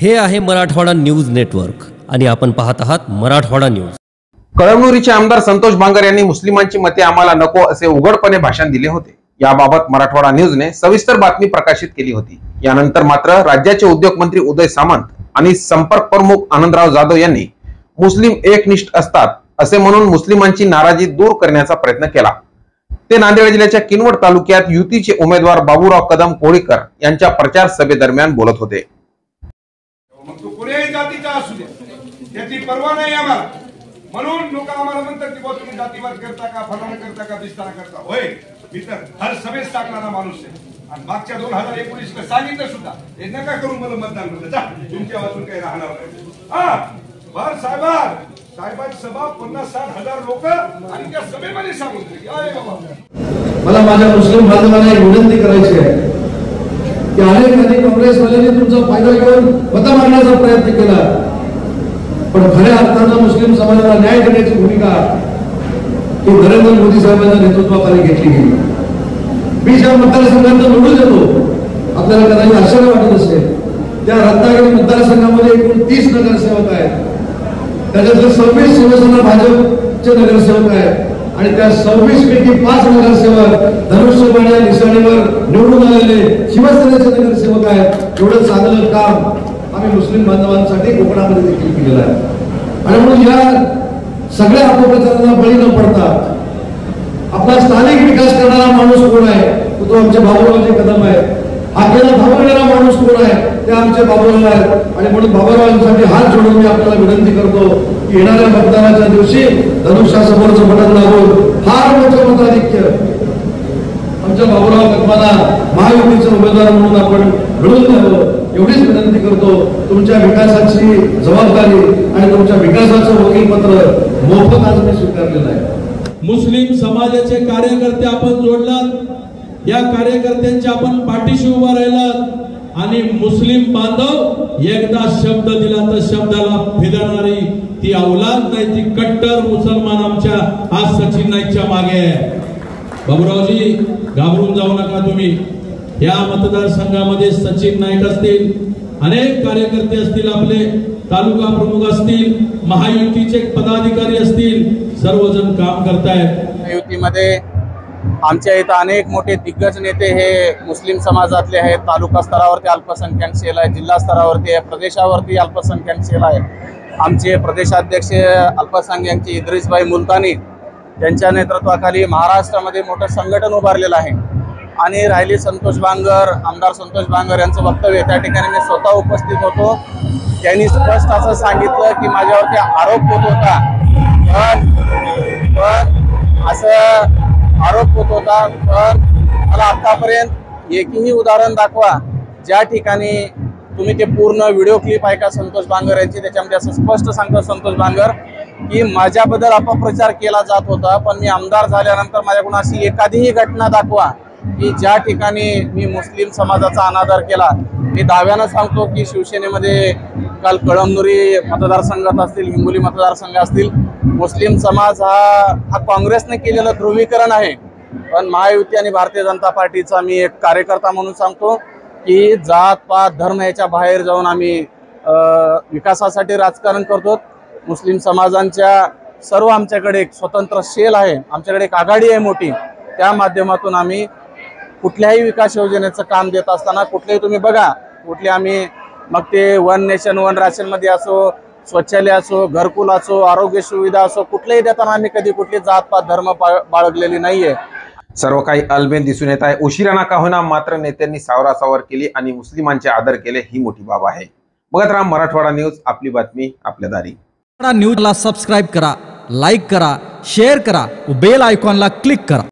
हे आहे Marathwada news network आणि आपण पाहत आहात मराठवाडा न्यूज। कळमनुरीचे आमदार संतोष बांगर यांनी मुस्लिमांची मते आम्हाला नको असे उघडपणे भाषण दिले होते। याबाबत मराठवाडा न्यूजने सविस्तर बातमी प्रकाशित केली होती। यानंतर मात्र राज्याचे उद्योग मंत्री उदय सामंत आणि संपर्क प्रमुख आनंदराव जाधव यांनी मुस्लिम एकनिष्ठ असतात असे म्हणून मुस्लिमांची नाराजी दूर करण्याचा प्रयत्न केला। ते नांदेड जिल्ह्याच्या किनवट तालुक्यात युतीचे उमेदवार बाबूराव कदम कोळीकर यांच्या प्रचार सभेदरम्यान बोलत होते। मग तो कोणत्याही जातीचा असू द्या त्याची पर्वा नाही आम्हाला, म्हणून लोक आम्हाला म्हणतात की बा तुम्ही जातीवाद करता का, फलाना करता का, बिस्तारा करता। होय, मी तर हर सभेस टाकणारा माणूस आहे आणि मागच्या 2019 ला सांगितलं सुद्धा हे नका करून मला मतदान करू, जा तुमच्या वाचून काही राहणार नाही। हा बर साहेबांची सभा 50-60 हजार लोक आणि त्या सभेमध्ये सांगून दिली अरे बाबा। मला माझ्या मुस्लिम बांधवांना एक विनंती करायची आहे की अनेक काँग्रेसवाल्यांनी तुमचा फायदा घेऊन मतं मागण्याचा प्रयत्न केला, पण खऱ्या अर्थानं मुस्लिम समाजाला न्याय देण्याची भूमिका ही नरेंद्र मोदी साहेबांच्या नेतृत्वाखाली घेतली गेली। मी ज्या मतदारसंघात निवडून येतो आपल्याला कदाचित आश्चर्य वाटत असेल, त्या रत्नागिरी मतदारसंघामध्ये एकूण 30 नगरसेवक आहेत, त्याच्यातले 26 शिवसेना भाजपचे नगरसेवक आहेत आणि त्या 26 पैकी 5 नगरसेवक धनुष्यबाण या निशाणीवर निवडून आलेले शिवसेनेचे नगरसेवक आहेत। एवढं चांगलं काम आम्ही मुस्लिम बांधवांसाठी कोकणामध्ये देखील केलेलं आहे आणि म्हणून या सगळ्या अपप्रचारांना बळी न पडता आपला स्थानिक विकास करणारा माणूस कोण आहे तो आमचे बाबूरावजी कदम आहे। आपल्याला भावणारा माणूस कोण आहे ते आमचे बाबूराव आहेत आणि म्हणून बाबूरावांसाठी हात जोडून मी आपल्याला विनंती करतो की येणाऱ्या मतदानाच्या दिवशी धनुष्यासमोरचं बटन दाबून फार मोठं मताधिक्य आमच्या बाबूराव कदमांना महायुतीचे उमेदवार म्हणून आपण मिळवून द्यावं एवढीच विनंती करतो। तुमच्या विकासाची जबाबदारी आणि तुमच्या विकासाचं वकीलपत्र मोफत आज मी स्वीकारलेलं आहे। मुस्लिम समाजाचे कार्यकर्ते आपण जोडलात, या कार्यकर्त्यांच्या आपण पाठीशी उभा राहिलात आणि मुस्लिम बांधव एकदा शब्द दिला तर शब्दाला फिरणारी ती औलाद नाही, ती कट्टर मुसलमान आमच्या आज सचिन नाईकच्या मागे आहे। बाबूरावजी घाबरून जाऊ नका तुम्ही। या मतदारसंघामध्ये सचिन नाईक असतील, अनेक कार्यकर्ते असतील, आपले तालुका प्रमुख असतील, महायुतीचे पदाधिकारी असतील, सर्वजण काम करतायत। युतीमध्ये आमच्या इथं अनेक मोठे दिग्गज नेते हे मुस्लिम समाजातले आहेत। तालुका स्तरावरती अल्पसंख्याक सेल आहे, जिल्हा स्तरावरती आहे, प्रदेशावरती अल्पसंख्याक सेल आहे। आमचे प्रदेशाध्यक्ष अल्पसंख्याकचे इद्रिसभाई मुलतानी त्यांच्या नेतृत्वाखाली महाराष्ट्रामध्ये मोठं संघटन उभारलेलं आहे। आणि राहिली संतोष बांगर, आमदार संतोष बांगर यांचं वक्तव्य त्या ठिकाणी मी स्वतः उपस्थित होतो। त्यांनी स्पष्ट असं सांगितलं की माझ्यावरती आरोप होत होता, पण असं आरोप होत होता, पण मला आतापर्यंत एकही उदाहरण दाखवा ज्या ठिकाणी तुम्ही ते पूर्ण व्हिडिओ क्लिप ऐका संतोष बांगर यांची, त्याच्यामध्ये असं स्पष्ट सांगतो संतोष बांगर की माझ्याबद्दल अपप्रचार केला जात होता, पण मी आमदार झाल्यानंतर माझ्याकडून अशी एखादीही घटना दाखवा की ज्या ठिकाणी मी मुस्लिम समाजाचा अनादर केला। मी दाव्यानं सांगतो की शिवसेनेमध्ये काल कळमनुरी मतदारसंघात असतील, हिंगोली मतदारसंघ असतील, मुस्लिम समाज हा काँग्रेसने केलेलं ध्रुवीकरण आहे, पण महायुती आणि भारतीय जनता पार्टीचा मी एक कार्यकर्ता म्हणून सांगतो की जात पात धर्म याच्या बाहेर जाऊन आम्ही विकासासाठी राजकारण करतो। मुस्लिम समाजांच्या सर्व आमच्याकडे एक स्वतंत्र सेल आहे, आमच्याकडे एक आघाडी आहे मोठी, त्या माध्यमातून आम्ही कुठल्याही विकास योजनेचं काम देत असताना कुठलेही तुम्ही बघा कुठले आम्ही मग ते वन नेशन वन राशन मध्ये असो, शौचालय असो, घरकुल असो, आरोग्य सुविधा असो, कुठलेही देताना आम्ही कधी कुठली जातपात धर्म बाळगलेली नाहीये। सर्व काही अलबेल दिसून येत आहे। उशिराना का होईना मात्र नेत्यांनी सावरासावर केली आणि मुस्लिमांचे आदर केले ही मोठी बाब आहे। बघत राहा मराठवाडा न्यूज, आपली बातमी आपल्या दारी। न्यूजला सबस्क्राइब करा, लाईक करा, शेअर करा, बेल आयकॉनला क्लिक करा।